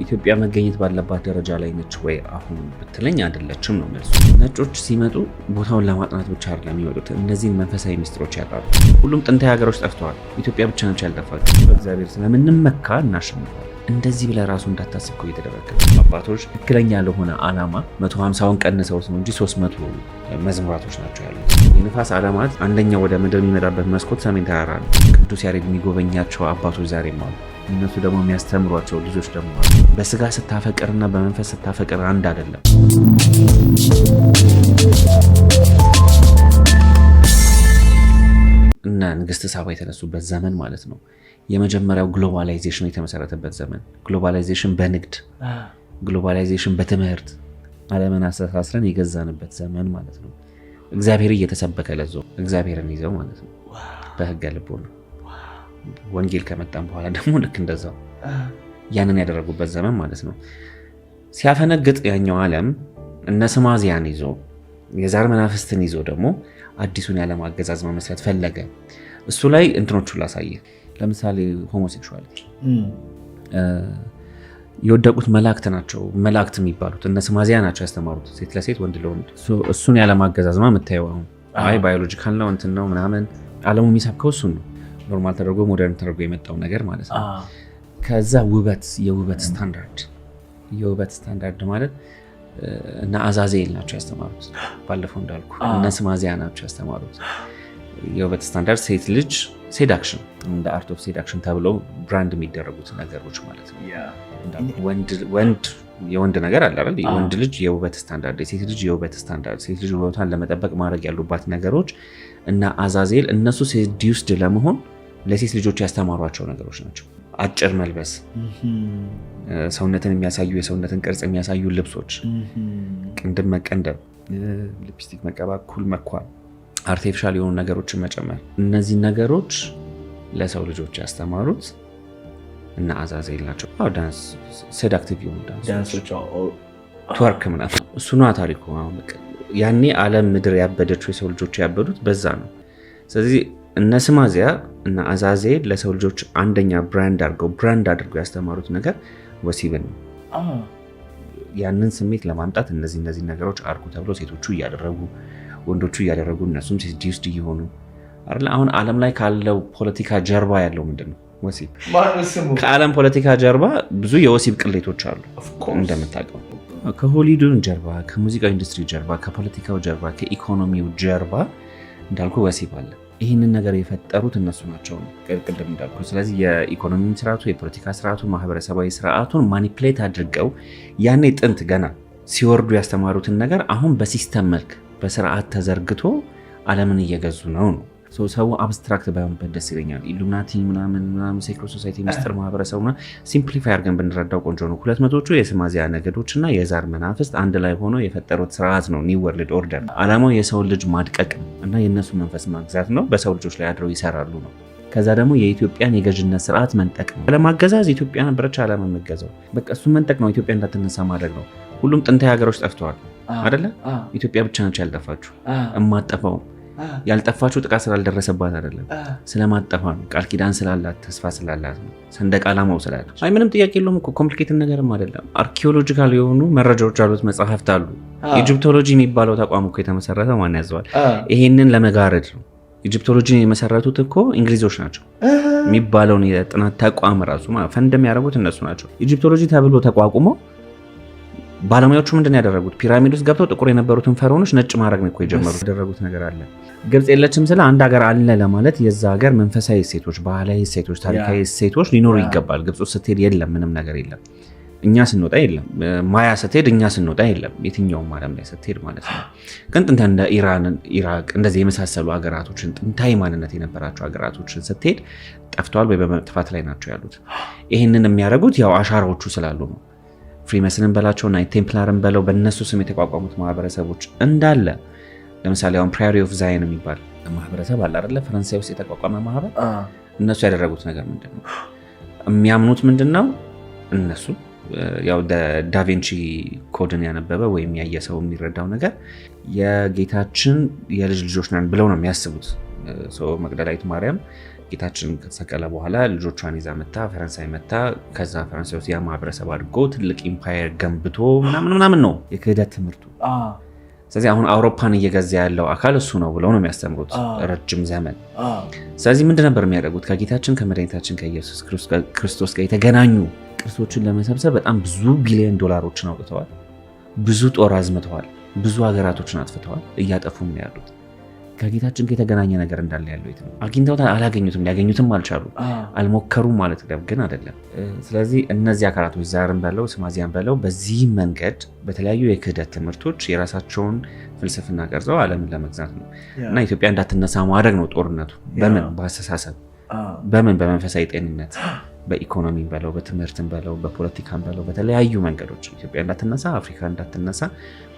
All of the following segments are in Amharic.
ኢትዮጵያ መገኘት ባለባት ደረጃ ላይ ነች ወይ አሁን ብትለኝ አይደለችም ነው መልሱ። ነጮች ሲመጡ ቦታውን ለማጥናት ብቻ አይደለም የሚወጡት፣ እነዚህን መንፈሳዊ ሚስጥሮች ያውቃሉ። ሁሉም ጥንታዊ ሀገሮች ጠፍተዋል፣ ኢትዮጵያ ብቻ ነች ያልጠፋችው። በእግዚአብሔር ስለምንመካ እናሸንፋለን። እንደዚህ ብለህ ራሱ እንዳታስብ እኮ እየተደረገ አባቶች ትክክለኛ ለሆነ ዓላማ 150ውን ቀንሰውት ነው እንጂ 300 መዝሙራቶች ናቸው ያሉት። የንፋስ ዓለማት አንደኛው ወደ ምድር የሚመጣበት መስኮት ሰሜን ተራራ ነው። ቅዱስ ያሬድ የሚጎበኛቸው አባቶች ዛሬም አሉ። እነሱ ደግሞ የሚያስተምሯቸው ልጆች ደግሞ አሉ። በስጋ ስታፈቅርና በመንፈስ ስታፈቅር አንድ አይደለም። እና ንግስት ሳባ የተነሱበት ዘመን ማለት ነው። የመጀመሪያው ግሎባላይዜሽን የተመሰረተበት ዘመን። ግሎባላይዜሽን በንግድ ግሎባላይዜሽን በትምህርት ዓለምን አስተሳስረን የገዛንበት ዘመን ማለት ነው። እግዚአብሔር እየተሰበከ ለዞ እግዚአብሔርን ይዘው ማለት ነው። በህገ ልቦና ወንጌል ከመጣም በኋላ ደግሞ ልክ እንደዛው ያንን ያደረጉበት ዘመን ማለት ነው። ሲያፈነግጥ ያኛው ዓለም እነ ስማዚያን ይዞ የዛር መናፍስትን ይዞ ደግሞ አዲሱን የዓለም አገዛዝ መመስረት ፈለገ። እሱ ላይ እንትኖቹን ላሳየ። ለምሳሌ ሆሞሴክሹዋሊቲ የወደቁት መላእክት ናቸው። መላእክት የሚባሉት እነ ስማዚያ ናቸው ያስተማሩት፣ ሴት ለሴት ወንድ ለወንድ። እሱን የዓለም አገዛዝ የምታየው አሁን አይ ባዮሎጂካል ነው እንትን ነው ምናምን ዓለሙ የሚሰብከው እሱን ነው። ኖርማል ተደርጎ ሞደርን ተደርጎ የመጣው ነገር ማለት ነው። ከዛ የውበት ስታንዳርድ ማለት እና አዛዜል ናቸው ያስተማሩት። ባለፈው እንዳልኩ እነ ስማዚያ ናቸው ያስተማሩት። የውበት ስታንዳርድ ሴት ልጅ ሴዳክሽን እንደ አርት ኦፍ ሴዳክሽን ተብለው ብራንድ የሚደረጉት ነገሮች ማለት ነው። ወንድ የወንድ ነገር አለ አይደል? የወንድ ልጅ የውበት ስታንዳርድ፣ የሴት ልጅ የውበት ስታንዳርድ፣ ሴት ልጅ ውበቷን ለመጠበቅ ማድረግ ያሉባት ነገሮች እና አዛዜል እነሱ ሴዲዩስድ ለመሆን ለሴት ልጆች ያስተማሯቸው ነገሮች ናቸው። አጭር መልበስ፣ ሰውነትን የሚያሳዩ የሰውነትን ቅርጽ የሚያሳዩ ልብሶች፣ ቅንድብ መቀንደብ፣ ሊፕስቲክ መቀባት፣ ኩል መኳል፣ አርቲፊሻል የሆኑ ነገሮችን መጨመር፣ እነዚህ ነገሮች ለሰው ልጆች ያስተማሩት እና አዛዜል ናቸው። ዳንስ፣ ሴዳክቲቭ የሆኑ ዳንሶች፣ ትወርክ ምናምን እሱ ነው ታሪኩ። ያኔ ዓለም ምድር ያበደችው የሰው ልጆች ያበዱት በዛ ነው። ስለዚህ እነ ስማዚያ እና አዛዜል ለሰው ልጆች አንደኛ ብራንድ አድርገው ያስተማሩት ነገር ወሲብን ነው። ያንን ስሜት ለማምጣት እነዚህ ነገሮች አድርጉ ተብሎ ሴቶቹ እያደረጉ ወንዶቹ እያደረጉ እነሱም ሴዲዩስድ እየሆኑ አይደል? አሁን ዓለም ላይ ካለው ፖለቲካ ጀርባ ያለው ምንድን ነው? ወሲብ። ከዓለም ፖለቲካ ጀርባ ብዙ የወሲብ ቅሌቶች አሉ እንደምታውቀው። ከሆሊውድ ጀርባ፣ ከሙዚቃ ኢንዱስትሪ ጀርባ፣ ከፖለቲካው ጀርባ፣ ከኢኮኖሚው ጀርባ እንዳልኩ ወሲብ አለ። ይህንን ነገር የፈጠሩት እነሱ ናቸው ቅድም እንዳልኩ። ስለዚህ የኢኮኖሚ ስርዓቱ፣ የፖለቲካ ስርዓቱ፣ ማህበረሰባዊ ስርዓቱን ማኒፕሌት አድርገው ያኔ ጥንት ገና ሲወርዱ ያስተማሩትን ነገር አሁን በሲስተም መልክ በስርዓት ተዘርግቶ ዓለምን እየገዙ ነው። ሰው አብስትራክት ባይሆንበት ደስ ይለኛል። ኢሉሚናቲ ምናምን ሴክሬት ሶሳይቲ ምስጢር ማህበረሰቡ ሲምፕሊፋይ አድርገን ብንረዳው ቆንጆ ነው። 200ዎቹ የስማዚያ ነገዶች እና የዛር መናፍስት አንድ ላይ ሆኖ የፈጠሩት ስርዓት ነው ኒው ወርልድ ኦርደር። ዓላማው የሰውን ልጅ ማድቀቅ እና የእነሱ መንፈስ ማግዛት ነው። በሰው ልጆች ላይ አድረው ይሰራሉ ነው። ከዛ ደግሞ የኢትዮጵያን የገዥነት ስርዓት መንጠቅ ነው። ለማገዛዝ ኢትዮጵያ ነበረች ዓለም የምትገዛው። በቃ እሱን መንጠቅ ነው። ኢትዮጵያ እንዳትነሳ ማድረግ ነው። ሁሉም ጥንታዊ ሀገሮች ጠፍተዋል አይደለ? ኢትዮጵያ ብቻ ነች ያልጠፋችሁ። እማጠፋው ያልጠፋችሁ ጥቃት ስላልደረሰባት አይደለም፣ ስለማጠፋ ነው። ቃል ኪዳን ስላላት፣ ተስፋ ስላላት ነው። ሰንደቅ ዓላማው ስላለች። አይ ምንም ጥያቄ የለውም እኮ ኮምፕሊኬትድ ነገርም አይደለም። አርኪኦሎጂካል የሆኑ መረጃዎች አሉት፣ መጽሐፍት አሉ። ኢጂፕቶሎጂ የሚባለው ተቋም እኮ የተመሰረተው ማን ያዘዋል? ይሄንን ለመጋረድ ነው። ኢጂፕቶሎጂን የመሰረቱት እኮ እንግሊዞች ናቸው። የሚባለውን የጥናት ተቋም ራሱ ፈንድ የሚያደርጉት እነሱ ናቸው። ኢጂፕቶሎጂ ተብሎ ተቋቁሞ ባለሙያዎቹ ምንድን ያደረጉት? ፒራሚድ ውስጥ ገብተው ጥቁር የነበሩትን ፈርዖኖች ነጭ ማድረግ ነው እኮ የጀመሩት። ያደረጉት ነገር አለ። ግብጽ የለችም ስለ አንድ ሀገር አለ ለማለት የዛ ሀገር መንፈሳዊ እሴቶች፣ ባህላዊ እሴቶች፣ ታሪካዊ እሴቶች ሊኖሩ ይገባል። ግብጽ ውስጥ ስትሄድ የለም፣ ምንም ነገር የለም። እኛ ስንወጣ የለም። ማያ ስትሄድ እኛ ስንወጣ የለም። የትኛውም ዓለም ላይ ስትሄድ ማለት ነው። ግን ጥንት እንደ ኢራን፣ ኢራቅ እንደዚህ የመሳሰሉ ሀገራቶችን ጥንታዊ ማንነት የነበራቸው ሀገራቶችን ስትሄድ ጠፍተዋል ወይ በመጥፋት ላይ ናቸው ያሉት። ይህንን የሚያደርጉት ያው አሻራዎቹ ስላሉ ነው። ፍሪመስንን በላቸው ናይት ቴምፕላርን በለው በእነሱ ስም የተቋቋሙት ማህበረሰቦች እንዳለ ለምሳሌ አሁን ፕራሪ ኦፍ ዛይን የሚባል ማህበረሰብ አለ አይደለ? ፈረንሳይ ውስጥ የተቋቋመ ማህበር። እነሱ ያደረጉት ነገር ምንድን ነው? የሚያምኑት ምንድን ነው? እነሱ ያው ዳቪንቺ ኮድን ያነበበ ወይም ያየ ሰው የሚረዳው ነገር የጌታችን የልጅ ልጆች ነን ብለው ነው የሚያስቡት። መግደላዊት ማርያም ጌታችን ከተሰቀለ በኋላ ልጆቿን ይዛ መታ ፈረንሳይ መታ ከዛ ፈረንሳይ ውስጥ ያ ማህበረሰብ አድርጎ ትልቅ ኢምፓየር ገንብቶ ምናምን ነው የክህደት ትምህርቱ። ስለዚህ አሁን አውሮፓን እየገዛ ያለው አካል እሱ ነው ብለው ነው የሚያስተምሩት ረጅም ዘመን። ስለዚህ ምንድን ነበር የሚያደርጉት? ከጌታችን ከመድኃኒታችን ከኢየሱስ ክርስቶስ ጋር የተገናኙ ቅርሶችን ለመሰብሰብ በጣም ብዙ ቢሊዮን ዶላሮችን አውጥተዋል። ብዙ ጦር አዝምተዋል። ብዙ ሀገራቶችን አጥፍተዋል። እያጠፉም ነው ያሉት። ከጌታችን ጋር የተገናኘ ነገር እንዳለ ያለው የት ነው? አግኝተውታል? አላገኙትም። ሊያገኙትም አልቻሉ። አልሞከሩም ማለት ግን አይደለም። ስለዚህ እነዚህ አካላቶች ዛርም በለው ስማዚያን በለው በዚህ መንገድ በተለያዩ የክህደት ትምህርቶች የራሳቸውን ፍልስፍና ቀርጸው ዓለምን ለመግዛት ነው እና ኢትዮጵያ እንዳትነሳ ማድረግ ነው ጦርነቱ። በምን? በአስተሳሰብ፣ በምን? በመንፈሳዊ ጤንነት፣ በኢኮኖሚ በለው፣ በትምህርትን በለው፣ በፖለቲካን በለው፣ በተለያዩ መንገዶች ኢትዮጵያ እንዳትነሳ፣ አፍሪካ እንዳትነሳ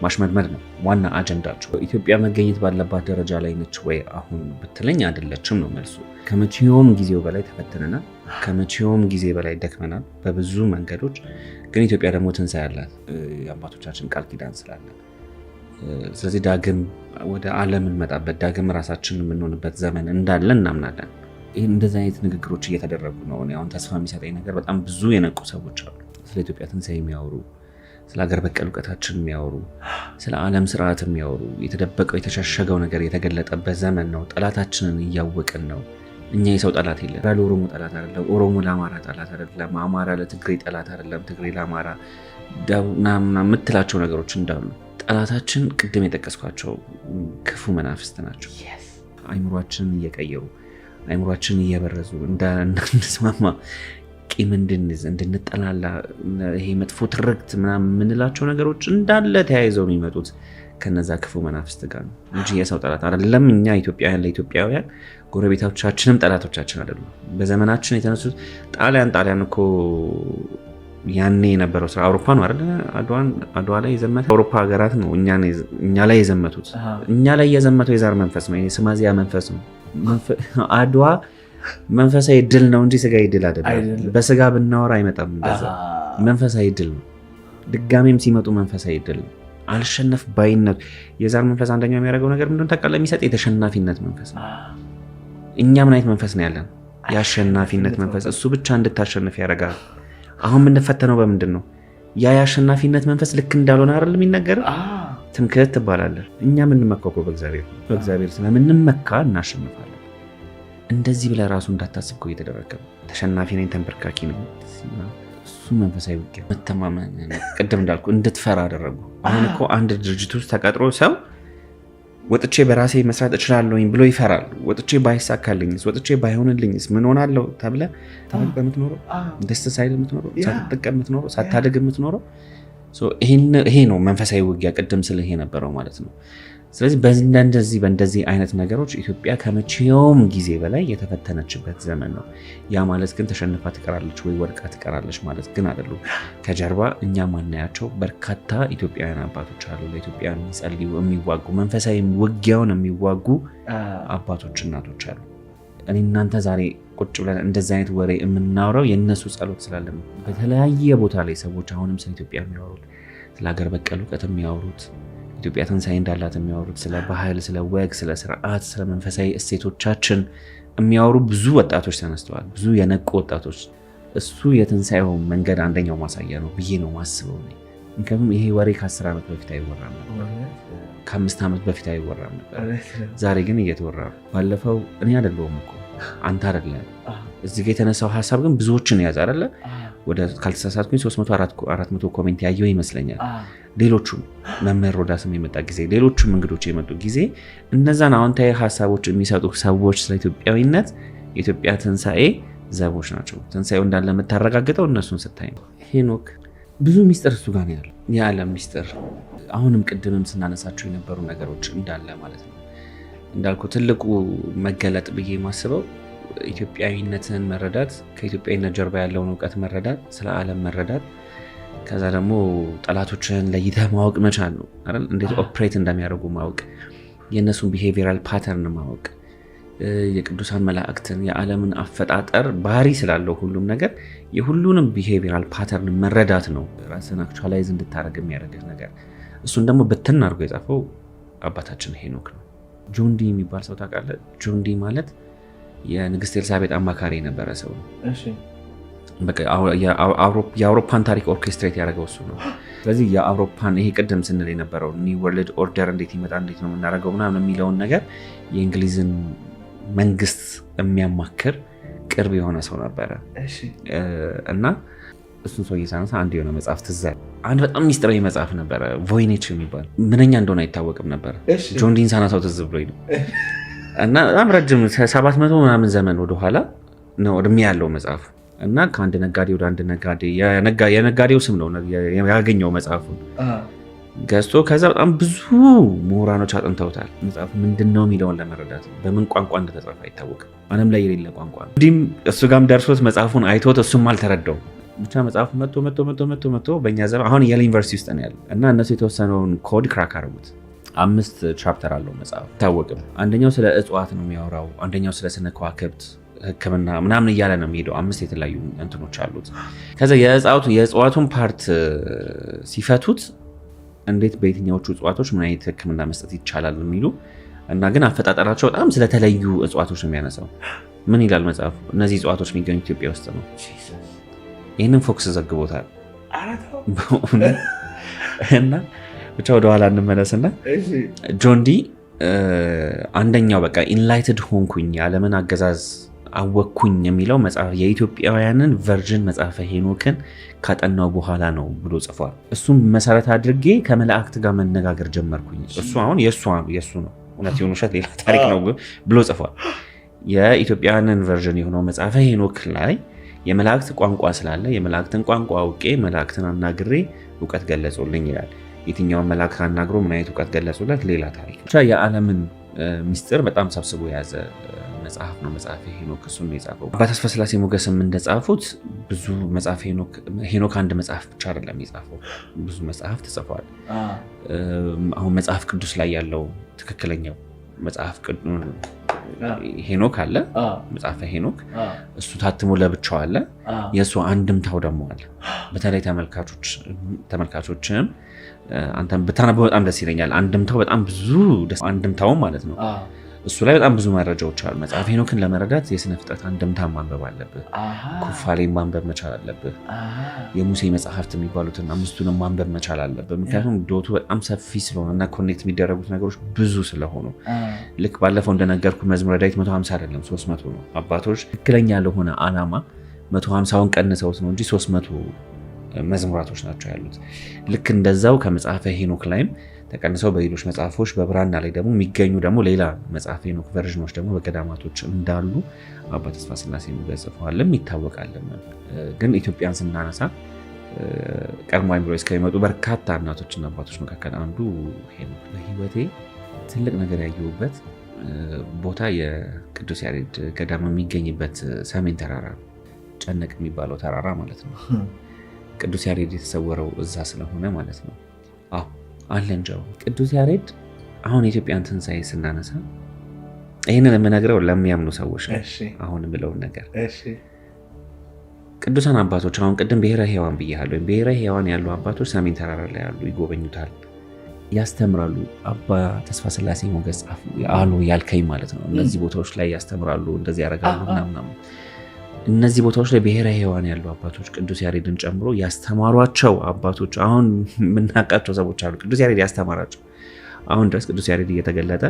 ማሽመድመድ ነው ዋና አጀንዳቸው። ኢትዮጵያ መገኘት ባለባት ደረጃ ላይ ነች ወይ አሁን ብትለኝ አይደለችም ነው መልሱ። ከመቼውም ጊዜው በላይ ተፈትነናል። ከመቼውም ጊዜ በላይ ደክመናል በብዙ መንገዶች። ግን ኢትዮጵያ ደግሞ ትንሣኤ ያላት የአባቶቻችን ቃል ኪዳን ስላለ ስለዚህ ዳግም ወደ ዓለም እንመጣበት ዳግም ራሳችን የምንሆንበት ዘመን እንዳለ እናምናለን። እንደዚህ አይነት ንግግሮች እየተደረጉ ነው። አሁን ተስፋ የሚሰጠኝ ነገር በጣም ብዙ የነቁ ሰዎች አሉ። ስለ ኢትዮጵያ ትንሣኤ የሚያወሩ፣ ስለ ሀገር በቀል እውቀታችን የሚያወሩ፣ ስለ ዓለም ስርዓት የሚያወሩ። የተደበቀው የተሸሸገው ነገር የተገለጠበት ዘመን ነው። ጠላታችንን እያወቅን ነው። እኛ የሰው ጠላት የለም። ለኦሮሞ ጠላት አይደለም፣ ኦሮሞ ለአማራ ጠላት አይደለም፣ አማራ ለትግሬ ጠላት አይደለም፣ ትግሬ ለአማራ የምትላቸው ነገሮች እንዳሉ ጠላታችን ቅድም የጠቀስኳቸው ክፉ መናፍስት ናቸው። አይምሯችንን እየቀየሩ አይምሯችንን እየበረዙ እንዳንስማማ ቂም እንድንይዝ እንድንጠላላ ይሄ መጥፎ ትርክት ምናምን የምንላቸው ነገሮች እንዳለ ተያይዘው የሚመጡት ከነዛ ክፉ መናፍስት ጋር ነው እንጂ የሰው ጠላት አይደለም። እኛ ኢትዮጵያውያን ለኢትዮጵያውያን ጎረቤቶቻችንም ጠላቶቻችን አይደሉም። በዘመናችን የተነሱት ጣሊያን እኮ ያኔ የነበረው ስራ አውሮፓ ነው አይደል? አድዋ ላይ የዘመተ አውሮፓ ሀገራት ነው እኛ ላይ የዘመቱት። እኛ ላይ የዘመተው የዛር መንፈስ ነው፣ የስማዚያ መንፈስ ነው። አድዋ መንፈሳዊ ድል ነው እንጂ ስጋዊ ድል አይደለም። በስጋ ብናወራ አይመጣም። እንደዛ መንፈሳዊ ድል ነው። ድጋሜም ሲመጡ መንፈሳዊ ድል ነው። አልሸነፍ ባይነቱ የዛር መንፈስ አንደኛው የሚያደርገው ነገር ምንድነው ታውቃለህ? የሚሰጥ የተሸናፊነት መንፈስ ነው። እኛ ምን አይነት መንፈስ ነው ያለን? የአሸናፊነት መንፈስ። እሱ ብቻ እንድታሸንፍ ያደርጋል። አሁን የምንፈተነው በምንድን ነው? ያ የአሸናፊነት መንፈስ ልክ እንዳልሆነ አይደል የሚነገር? ትምክህት ትባላለህ። እኛ የምንመካው በእግዚአብሔር ስለምንመካ እናሸንፋለን። እንደዚህ ብለህ ራሱ እንዳታስብ እኮ እየተደረገ ነው። ተሸናፊ ነኝ፣ ተንበርካኪ ነኝ። እሱ መንፈሳዊ ውጊያ መተማመን፣ ቅድም እንዳልኩ እንድትፈራ አደረጉ። አሁን እኮ አንድ ድርጅት ውስጥ ተቀጥሮ ሰው ወጥቼ በራሴ መስራት እችላለሁኝ ብሎ ይፈራል። ወጥቼ ባይሳካልኝስ፣ ወጥቼ ባይሆንልኝስ ምን ሆናለሁ ተብለህ ተመልጠህ የምትኖረው፣ ደስ ሳይል የምትኖረው፣ ሳትጠቀም የምትኖረው፣ ሳታድግ የምትኖረው ይሄ ነው መንፈሳዊ ውጊያ። ቅድም ስልህ የነበረው ማለት ነው። ስለዚህ በእንደዚህ አይነት ነገሮች ኢትዮጵያ ከመቼውም ጊዜ በላይ የተፈተነችበት ዘመን ነው። ያ ማለት ግን ተሸንፋ ትቀራለች ወይ ወድቃ ትቀራለች ማለት ግን አይደሉም። ከጀርባ እኛ ማናያቸው በርካታ ኢትዮጵያውያን አባቶች አሉ። ለኢትዮጵያ የሚጸልዩ የሚዋጉ፣ መንፈሳዊ ውጊያውን የሚዋጉ አባቶች እናቶች አሉ። እኔ እናንተ ዛሬ ቁጭ ብለን እንደዚህ አይነት ወሬ የምናወራው የእነሱ ጸሎት ስላለ ነው። በተለያየ ቦታ ላይ ሰዎች አሁንም ስለ ኢትዮጵያ የሚያወሩት፣ ስለ ሀገር በቀል እውቀት የሚያወሩት፣ ኢትዮጵያ ትንሣኤ እንዳላት የሚያወሩት፣ ስለ ባህል፣ ስለ ወግ፣ ስለ ስርዓት፣ ስለ መንፈሳዊ እሴቶቻችን የሚያወሩ ብዙ ወጣቶች ተነስተዋል። ብዙ የነቁ ወጣቶች። እሱ የትንሣኤው መንገድ አንደኛው ማሳያ ነው ብዬ ነው ማስበው። ምክንያቱም ይሄ ወሬ ከ10 ዓመት በፊት አይወራም ነበር፣ ከ5 ዓመት በፊት አይወራም ነበር። ዛሬ ግን እየተወራ ነው። ባለፈው እኔ አይደለሁም እኮ አንተ አይደለም እዚህ ጋር የተነሳው ሀሳብ ግን ብዙዎችን ያዝ አይደለ? ወደ ካልተሳሳትኩኝ 300-400 ኮሜንት ያየው ይመስለኛል። ሌሎቹም መምህር ሮዳስም የመጣ ጊዜ፣ ሌሎቹም እንግዶች የመጡ ጊዜ እነዛን አዎንታዊ ሀሳቦች የሚሰጡ ሰዎች ስለ ኢትዮጵያዊነት የኢትዮጵያ ትንሣኤ ዘቦች ናቸው። ትንሣኤው እንዳለ የምታረጋግጠው እነሱን ስታይ ነው። ሄኖክ ብዙ ሚስጥር እሱ ጋር ነው ያለው፣ የዓለም ሚስጥር። አሁንም ቅድምም ስናነሳቸው የነበሩ ነገሮች እንዳለ ማለት ነው። እንዳልኩ ትልቁ መገለጥ ብዬ የማስበው ኢትዮጵያዊነትን መረዳት፣ ከኢትዮጵያዊነት ጀርባ ያለውን እውቀት መረዳት፣ ስለ ዓለም መረዳት፣ ከዛ ደግሞ ጠላቶችን ለይተህ ማወቅ መቻል ነው አይደል? እንዴት ኦፕሬት እንደሚያደርጉ ማወቅ፣ የእነሱን ቢሄቪራል ፓተርን ማወቅ፣ የቅዱሳን መላእክትን የዓለምን አፈጣጠር ባህሪ ስላለው ሁሉም ነገር የሁሉንም ቢሄቪራል ፓተርን መረዳት ነው ራስን አክቹዋላይዝ እንድታደርግ የሚያደርግህ ነገር። እሱን ደግሞ ብትን አድርጎ የጻፈው አባታችን ሄኖክ ነው። ጆን ዲ የሚባል ሰው ታውቃለህ? ጆን ዲ ማለት የንግስት ኤልሳቤጥ አማካሪ የነበረ ሰው ነው። በቃ የአውሮፓን ታሪክ ኦርኬስትሬት ያደረገው እሱ ነው። ስለዚህ የአውሮፓን ይሄ ቅድም ስንል የነበረው ኒው ወርልድ ኦርደር እንዴት ይመጣ እንዴት ነው የምናደርገው ምናምን የሚለውን ነገር የእንግሊዝን መንግስት የሚያማክር ቅርብ የሆነ ሰው ነበረ እና እሱን ሰው እየሳነሳ አንድ የሆነ መጽሐፍ ትዝ አለኝ። አንድ በጣም ሚስጥራዊ መጽሐፍ ነበረ ቮይኔች የሚባል ምንኛ እንደሆነ አይታወቅም ነበር። ጆን ዲን ሳናሳው ትዝ ብሎኝ ነው እና በጣም ረጅም 700 ምናምን ዘመን ወደኋላ ነው እድሜ ያለው መጽሐፉ እና ከአንድ ነጋዴ ወደ አንድ ነጋዴ የነጋዴው ስም ነው ያገኘው መጽሐፉን ገዝቶ ከዛ በጣም ብዙ ምሁራኖች አጥንተውታል። መጽሐፉ ምንድን ነው የሚለውን ለመረዳት በምን ቋንቋ እንደተጻፈ አይታወቅም። ዓለም ላይ የሌለ ቋንቋ ነው። እንዲህም እሱ ጋርም ደርሶት መጽሐፉን አይቶት እሱም አልተረዳውም። ብቻ መጽሐፉ መጥቶ በእኛ ዘመን አሁን የለ ዩኒቨርሲቲ ውስጥ ነው ያለው እና እነሱ የተወሰነውን ኮድ ክራክ አደረጉት። 5 ቻፕተር አለው መጽሐፉ አይታወቅም። አንደኛው ስለ እጽዋት ነው የሚያወራው፣ አንደኛው ስለ ስነ ከዋክብት ሕክምና ምናምን እያለ ነው የሚሄደው። 5 የተለያዩ እንትኖች አሉት። ከዛ የእጽዋቱን ፓርት ሲፈቱት እንዴት በየትኛዎቹ እጽዋቶች ምን አይነት ሕክምና መስጠት ይቻላል የሚሉ እና ግን አፈጣጠራቸው በጣም ስለተለዩ እጽዋቶች ነው የሚያነሳው። ምን ይላል መጽሐፉ? እነዚህ እጽዋቶች የሚገኙ ኢትዮጵያ ውስጥ ነው። ይህንን ፎክስ ዘግቦታል እና ብቻ ወደኋላ እንመለስና ጆን ዲ አንደኛው በቃ ኢንላይትድ ሆንኩኝ የዓለምን አገዛዝ አወቅኩኝ የሚለው መጽሐፍ የኢትዮጵያውያንን ቨርዥን መጽሐፈ ሄኖክን ካጠናው በኋላ ነው ብሎ ጽፏል። እሱም መሰረት አድርጌ ከመላእክት ጋር መነጋገር ጀመርኩኝ። እሱ አሁን የእሱ ነው እውነት የሆነ ውሸት ሌላ ታሪክ ነው ብሎ ጽፏል። የኢትዮጵያውያንን ቨርዥን የሆነው መጽሐፈ ሄኖክ ላይ የመላእክት ቋንቋ ስላለ የመላእክትን ቋንቋ አውቄ መላእክትን አናግሬ እውቀት ገለጹልኝ ይላል። የትኛውን መላእክት አናግሮ ምን አይነት እውቀት ገለጹለት ሌላ ታሪክ። ብቻ የዓለምን ሚስጥር በጣም ሰብስቦ የያዘ መጽሐፍ ነው መጽሐፈ ሄኖክ። እሱን ነው የጻፈው። አባ ተስፋ ስላሴ ሞገስም እንደጻፉት ብዙ መጽሐፈ ሄኖክ አንድ መጽሐፍ ብቻ አይደለም የጻፈው፣ ብዙ መጽሐፍ ተጽፏል። አሁን መጽሐፍ ቅዱስ ላይ ያለው ትክክለኛው መጽሐፍ ሄኖክ አለ፣ መጽሐፈ ሄኖክ እሱ ታትሞ ለብቻው አለ። የእሱ አንድምታው ደግሞ አለ። በተለይ ተመልካቾችም አንተም ብታነበው በጣም ደስ ይለኛል። አንድምታው በጣም ብዙ አንድምታውም ማለት ነው። እሱ ላይ በጣም ብዙ መረጃዎች አሉ። መጽሐፈ ሄኖክን ለመረዳት የስነ ፍጥረት አንድምታ ማንበብ አለብህ። ኩፋሌ ማንበብ መቻል አለብህ። የሙሴ መጽሐፍት የሚባሉትን 5ቱንም ማንበብ መቻል አለብህ። ምክንያቱም ዶቱ በጣም ሰፊ ስለሆነ እና ኮኔክት የሚደረጉት ነገሮች ብዙ ስለሆኑ ልክ ባለፈው እንደነገርኩ መዝሙረ ዳዊት 150 አይደለም 300 ነው። አባቶች ትክክለኛ ለሆነ ዓላማ 150ውን ቀንሰውት ነው እንጂ 300 መዝሙራቶች ናቸው ያሉት። ልክ እንደዛው ከመጽሐፈ ሄኖክ ላይም ተቀንሰው በሌሎች መጽሐፎች በብራና ላይ ደግሞ የሚገኙ ደግሞ ሌላ መጽሐፈ ሄኖክ ቨርዥኖች ደግሞ በገዳማቶች እንዳሉ አባ ተስፋ ስላሴ ጽፈዋልም ይታወቃልም። ግን ኢትዮጵያን ስናነሳ ቀድሞ አይምሮ እስከሚመጡ በርካታ እናቶችና አባቶች መካከል አንዱ ሄኖክ። በህይወቴ ትልቅ ነገር ያየሁበት ቦታ የቅዱስ ያሬድ ገዳም የሚገኝበት ሰሜን ተራራ ጨነቅ የሚባለው ተራራ ማለት ነው። ቅዱስ ያሬድ የተሰወረው እዛ ስለሆነ ማለት ነው። አዎ አለ እንጀው ቅዱስ ያሬድ። አሁን የኢትዮጵያን ትንሣኤ ስናነሳ ይህንን የምነግረው ለሚያምኑ ሰዎች ነው። አሁን የምለውን ነገር ቅዱሳን አባቶች አሁን ቅድም ብሔረ ሕያዋን ብያለሁ። ወይም ብሔረ ሕያዋን ያሉ አባቶች ሰሜን ተራራ ላይ ያሉ ይጎበኙታል፣ ያስተምራሉ። አባ ተስፋ ስላሴ ሞገስ አሉ ያልከኝ ማለት ነው። እነዚህ ቦታዎች ላይ ያስተምራሉ፣ እንደዚህ ያደርጋሉ ምናምን። እነዚህ ቦታዎች ላይ ብሔረ ሕያዋን ያሉ አባቶች ቅዱስ ያሬድን ጨምሮ ያስተማሯቸው አባቶች አሁን የምናውቃቸው ሰዎች አሉ። ቅዱስ ያሬድ ያስተማራቸው አሁን ድረስ ቅዱስ ያሬድ እየተገለጠ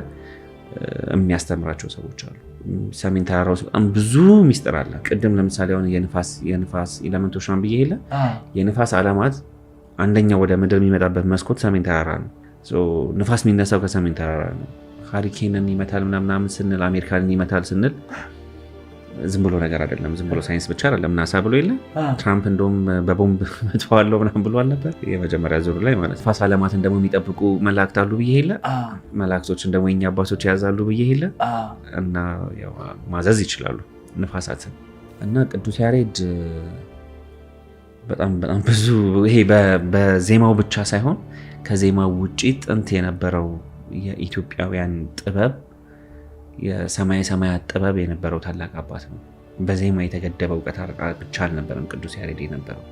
የሚያስተምራቸው ሰዎች አሉ። ሰሜን ተራራ ውስጥ በጣም ብዙ ሚስጥር አለ። ቅድም ለምሳሌ አሁን የንፋስ ኤሌመንቶች ብዬ የለ የንፋስ ዓለማት አንደኛው ወደ ምድር የሚመጣበት መስኮት ሰሜን ተራራ ነው። ንፋስ የሚነሳው ከሰሜን ተራራ ነው። ሃሪኬንን ይመታል ምናምን ስንል አሜሪካንን ይመታል ስንል ዝም ብሎ ነገር አይደለም። ዝም ብሎ ሳይንስ ብቻ አይደለም። ናሳ ብሎ የለ ትራምፕ እንደውም በቦምብ መጥተዋለው ምናምን ብሎ አልነበር የመጀመሪያ ዙር ላይ ማለት። ንፋስ ዓለማትን ደግሞ የሚጠብቁ መላእክት አሉ ብዬ የለ መላእክቶችን ደግሞ የኛ አባቶች ያዛሉ ብዬ የለ እና ያው ማዘዝ ይችላሉ ንፋሳትን። እና ቅዱስ ያሬድ በጣም ብዙ ይሄ በዜማው ብቻ ሳይሆን ከዜማው ውጪ ጥንት የነበረው የኢትዮጵያውያን ጥበብ የሰማይ ሰማያት ጥበብ የነበረው ታላቅ አባት ነው። በዜማ የተገደበ እውቀት ብቻ አልነበረም ቅዱስ ያሬድ የነበረው።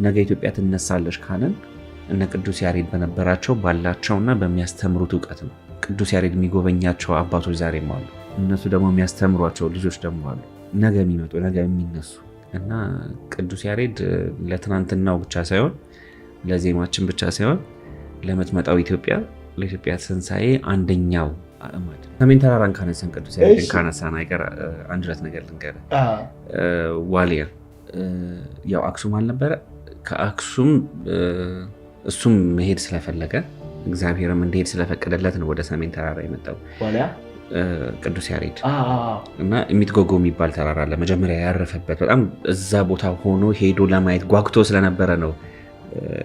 ነገ ኢትዮጵያ ትነሳለች ካለን እነ ቅዱስ ያሬድ በነበራቸው ባላቸውና በሚያስተምሩት እውቀት ነው። ቅዱስ ያሬድ የሚጎበኛቸው አባቶች ዛሬም አሉ። እነሱ ደግሞ የሚያስተምሯቸው ልጆች ደግሞ አሉ፣ ነገ የሚመጡ ነገ የሚነሱ እና ቅዱስ ያሬድ ለትናንትናው ብቻ ሳይሆን ለዜማችን ብቻ ሳይሆን ለምትመጣው ኢትዮጵያ ለኢትዮጵያ ትንሣኤ አንደኛው አእማድ። ሰሜን ተራራን ካነሳን ቅዱስ ያሬድን ካነሳን አይቀር አንድ ሁለት ነገር ልንገርህ። ዋልያ ያው አክሱም አልነበረ? ከአክሱም እሱም መሄድ ስለፈለገ እግዚአብሔርም እንዲሄድ ስለፈቀደለት ነው ወደ ሰሜን ተራራ የመጣው ቅዱስ ያሬድ እና የሚትጎጎ የሚባል ተራራ አለ መጀመሪያ ያረፈበት። በጣም እዛ ቦታ ሆኖ ሄዶ ለማየት ጓጉቶ ስለነበረ ነው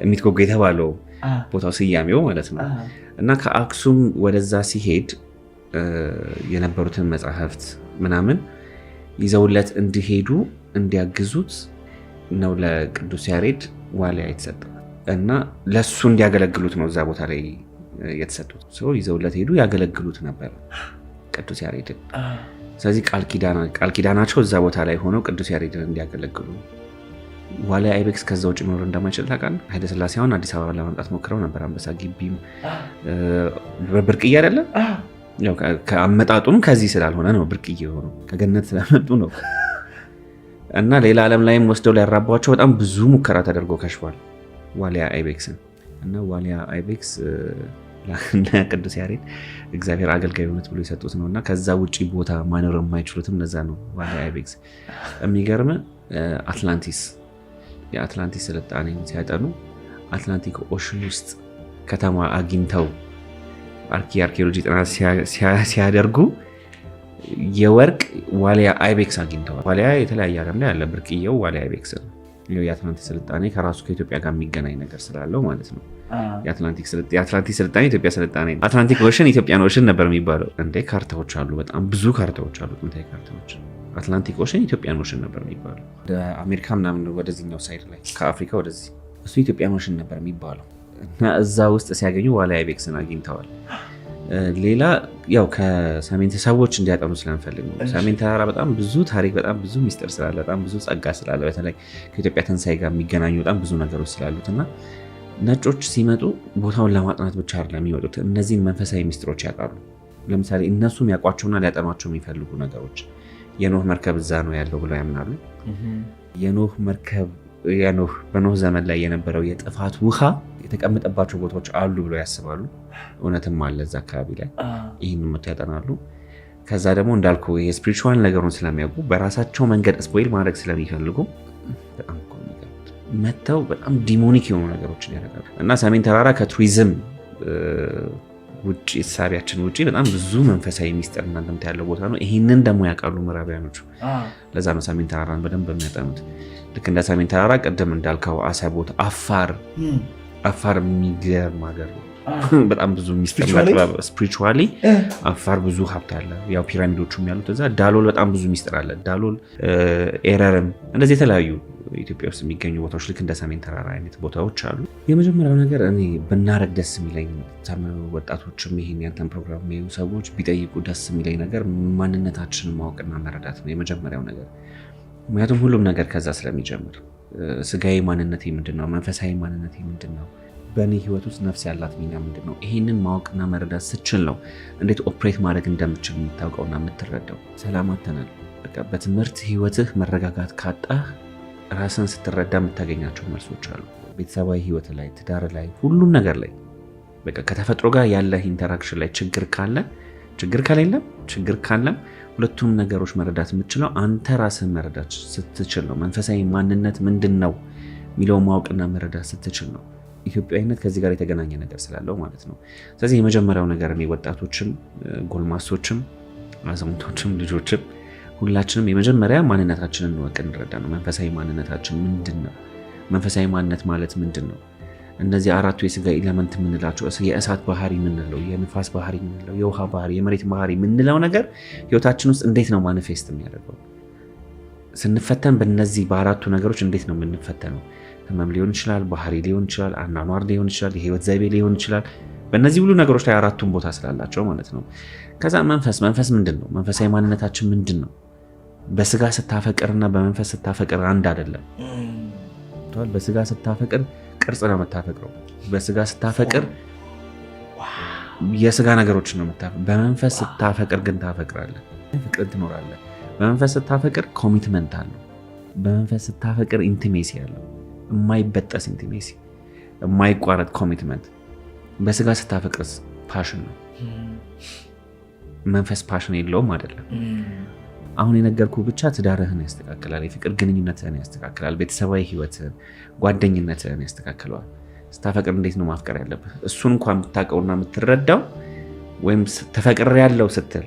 የሚትጎጎ የተባለው ቦታው ስያሜው ማለት ነው። እና ከአክሱም ወደዛ ሲሄድ የነበሩትን መጽሐፍት ምናምን ይዘውለት እንዲሄዱ እንዲያግዙት ነው ለቅዱስ ያሬድ ዋልያ የተሰጠ እና ለሱ እንዲያገለግሉት ነው እዛ ቦታ ላይ የተሰጡት። ሰው ይዘውለት ሄዱ፣ ያገለግሉት ነበር ቅዱስ ያሬድን። ስለዚህ ቃል ኪዳናቸው እዛ ቦታ ላይ ሆነው ቅዱስ ያሬድን እንዲያገለግሉ። ዋልያ አይቤክስ ከዛ ውጭ መኖር እንደማይችል ታውቃለህ። ኃይለ ሥላሴ አሁን አዲስ አበባ ለማምጣት ሞክረው ነበር። አንበሳ ግቢም ብርቅዬ አይደለም። ያው ከአመጣጡም ከዚህ ስላልሆነ ነው ብርቅዬ የሆነው፣ ከገነት ስለመጡ ነው። እና ሌላ ዓለም ላይም ወስደው ሊያራቧቸው በጣም ብዙ ሙከራ ተደርጎ ከሽፏል ዋልያ አይቤክስን። እና ዋልያ አይቤክስ ቅዱስ ያሬድ እግዚአብሔር አገልጋይ ሆነት ብሎ የሰጡት ነው። እና ከዛ ውጭ ቦታ ማኖር የማይችሉትም ለዛ ነው ዋልያ አይቤክስ። የሚገርም አትላንቲስ የአትላንቲስ ስልጣኔ ሲያጠኑ አትላንቲክ ኦሽን ውስጥ ከተማ አግኝተው አርኪኦሎጂ ጥናት ሲያደርጉ የወርቅ ዋልያ አይቤክስ አግኝተዋል። ዋልያ የተለያየ ዓለም ላይ ያለ ብርቅዬው ዋልያ አይቤክስ ነው። የአትላንቲክ ስልጣኔ ከራሱ ከኢትዮጵያ ጋር የሚገናኝ ነገር ስላለው ማለት ነው። የአትላንቲክ ስልጣኔ ኢትዮጵያ ስልጣኔ ነው። አትላንቲክ ኦሽን ኢትዮጵያን ኦሽን ነበር የሚባለው። እንደ ካርታዎች አሉ፣ በጣም ብዙ ካርታዎች አሉ፣ ጥንታዊ ካርታዎች። አትላንቲክ ኦሽን ኢትዮጵያን ኦሽን ነበር የሚባለው። ወደ አሜሪካ ምናምን ወደዚህኛው ሳይድ ላይ ከአፍሪካ ወደዚህ እሱ ኢትዮጵያን ኦሽን ነበር የሚባለው። እና እዛ ውስጥ ሲያገኙ ዋልያ አይቤክስን አግኝተዋል። ሌላ ያው ከሰሜን ሰዎች እንዲያጠኑ ስለምፈልግ ነው። ሰሜን ተራራ በጣም ብዙ ታሪክ፣ በጣም ብዙ ሚስጥር ስላለ፣ በጣም ብዙ ጸጋ ስላለ፣ በተለይ ከኢትዮጵያ ትንሣኤ ጋር የሚገናኙ በጣም ብዙ ነገሮች ስላሉት እና ነጮች ሲመጡ ቦታውን ለማጥናት ብቻ አይደለም የሚመጡት፣ እነዚህን መንፈሳዊ ሚስጥሮች ያውቃሉ። ለምሳሌ እነሱ የሚያውቋቸውና ሊያጠኗቸው የሚፈልጉ ነገሮች የኖህ መርከብ እዛ ነው ያለው ብለው ያምናሉ። የኖህ መርከብ በኖህ ዘመን ላይ የነበረው የጥፋት ውሃ የተቀመጠባቸው ቦታዎች አሉ ብለው ያስባሉ። እውነትም አለ እዛ አካባቢ ላይ። ይህን መቶ ያጠናሉ። ከዛ ደግሞ እንዳልኩ የስፒሪቹዋል ነገሩን ስለሚያውቁ በራሳቸው መንገድ ስፖይል ማድረግ ስለሚፈልጉ በጣም መተው በጣም ዲሞኒክ የሆኑ ነገሮችን ያደርጋሉ። እና ሰሜን ተራራ ከቱሪዝም ውጭ ሳቢያችን ውጭ በጣም ብዙ መንፈሳዊ ሚስጥር እናንተምታ ያለው ቦታ ነው። ይህንን ደግሞ ያውቃሉ ምዕራባውያኖቹ። ለዛ ነው ሰሜን ተራራን በደንብ የሚያጠኑት። ልክ እንደ ሰሜን ተራራ ቅድም እንዳልከው አሰቦት፣ አፋር የሚገርም ሀገር ነው። በጣም ብዙ ሚስጥር ስፒሪቹዋሊ አፋር ብዙ ሀብት አለ። ያው ፒራሚዶቹም ያሉት እዛ። ዳሎል በጣም ብዙ ሚስጥር አለ። ዳሎል፣ ኤረርም እንደዚህ የተለያዩ ኢትዮጵያ ውስጥ የሚገኙ ቦታዎች ልክ እንደ ሰሜን ተራራ አይነት ቦታዎች አሉ። የመጀመሪያው ነገር እኔ ብናረግ ደስ የሚለኝ ወጣቶችም ይሄን ያንተን ፕሮግራም የሚያዩ ሰዎች ቢጠይቁ ደስ የሚለኝ ነገር ማንነታችንን ማወቅና መረዳት ነው የመጀመሪያው ነገር። ምክንያቱም ሁሉም ነገር ከዛ ስለሚጀምር ስጋዊ ማንነቴ ምንድን ነው? መንፈሳዊ ማንነቴ ምንድን ነው? በእኔ ህይወት ውስጥ ነፍስ ያላት ሚና ምንድን ነው? ይሄንን ማወቅና መረዳት ስችል ነው እንዴት ኦፕሬት ማድረግ እንደምችል የምታውቀውና የምትረዳው። ሰላም አተናል። በቃ በትምህርት ህይወትህ መረጋጋት ካጣህ ራስን ስትረዳ የምታገኛቸው መልሶች አሉ። ቤተሰባዊ ህይወት ላይ፣ ትዳር ላይ፣ ሁሉም ነገር ላይ በቃ ከተፈጥሮ ጋር ያለህ ኢንተራክሽን ላይ ችግር ከሌለም ችግር ካለም ሁለቱም ነገሮች መረዳት የምትችለው አንተ ራስህን መረዳት ስትችል ነው። መንፈሳዊ ማንነት ምንድን ነው የሚለው ማወቅና መረዳት ስትችል ነው። ኢትዮጵያዊነት ከዚህ ጋር የተገናኘ ነገር ስላለው ማለት ነው። ስለዚህ የመጀመሪያው ነገር እኔ ወጣቶችም፣ ጎልማሶችም፣ አዛውንቶችም፣ ልጆችም ሁላችንም የመጀመሪያ ማንነታችንን እንወቅ፣ እንረዳ ነው። መንፈሳዊ ማንነታችን ምንድን ነው? መንፈሳዊ ማንነት ማለት ምንድን ነው? እነዚህ አራቱ የስጋ ኤሌመንት የምንላቸው የእሳት ባህሪ የምንለው፣ የንፋስ ባህሪ የምንለው፣ የውሃ ባህሪ፣ የመሬት ባህሪ የምንለው ነገር ህይወታችን ውስጥ እንዴት ነው ማኒፌስት የሚያደርገው? ስንፈተን በእነዚህ በአራቱ ነገሮች እንዴት ነው የምንፈተነው? ህመም ሊሆን ይችላል፣ ባህሪ ሊሆን ይችላል፣ አኗኗር ሊሆን ይችላል፣ የህይወት ዘይቤ ሊሆን ይችላል። በእነዚህ ሁሉ ነገሮች ላይ አራቱን ቦታ ስላላቸው ማለት ነው። ከዛ መንፈስ ምንድን ነው? መንፈሳዊ ማንነታችን ምንድን ነው? በስጋ ስታፈቅርና በመንፈስ ስታፈቅር አንድ አይደለም። በስጋ ስታፈቅር ቅርጽ ነው የምታፈቅረው። በስጋ ስታፈቅር የስጋ ነገሮችን ነው የምታፈቅረው። በመንፈስ ስታፈቅር ግን ታፈቅራለህ። ፍቅር ትኖራለህ። በመንፈስ ስታፈቅር ኮሚትመንት አለው። በመንፈስ ስታፈቅር ኢንቲሜሲ አለው። የማይበጠስ ኢንቲሜሲ፣ የማይቋረጥ ኮሚትመንት። በስጋ ስታፈቅርስ ፓሽን ነው። መንፈስ ፓሽን የለውም አይደለም። አሁን የነገርኩ ብቻ ትዳርህን ያስተካክላል፣ የፍቅር ግንኙነትህን ያስተካክላል፣ ቤተሰባዊ ህይወትህን፣ ጓደኝነትህን ያስተካክለዋል። ስታፈቅር እንዴት ነው ማፍቀር ያለብህ? እሱን እንኳን የምታውቀውና የምትረዳው ወይም ተፈቅር ያለው ስትል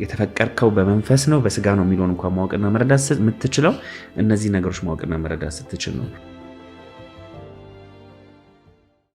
የተፈቀርከው በመንፈስ ነው በስጋ ነው የሚለውን እንኳን ማወቅና መረዳት የምትችለው እነዚህ ነገሮች ማወቅና መረዳት ስትችል ነው።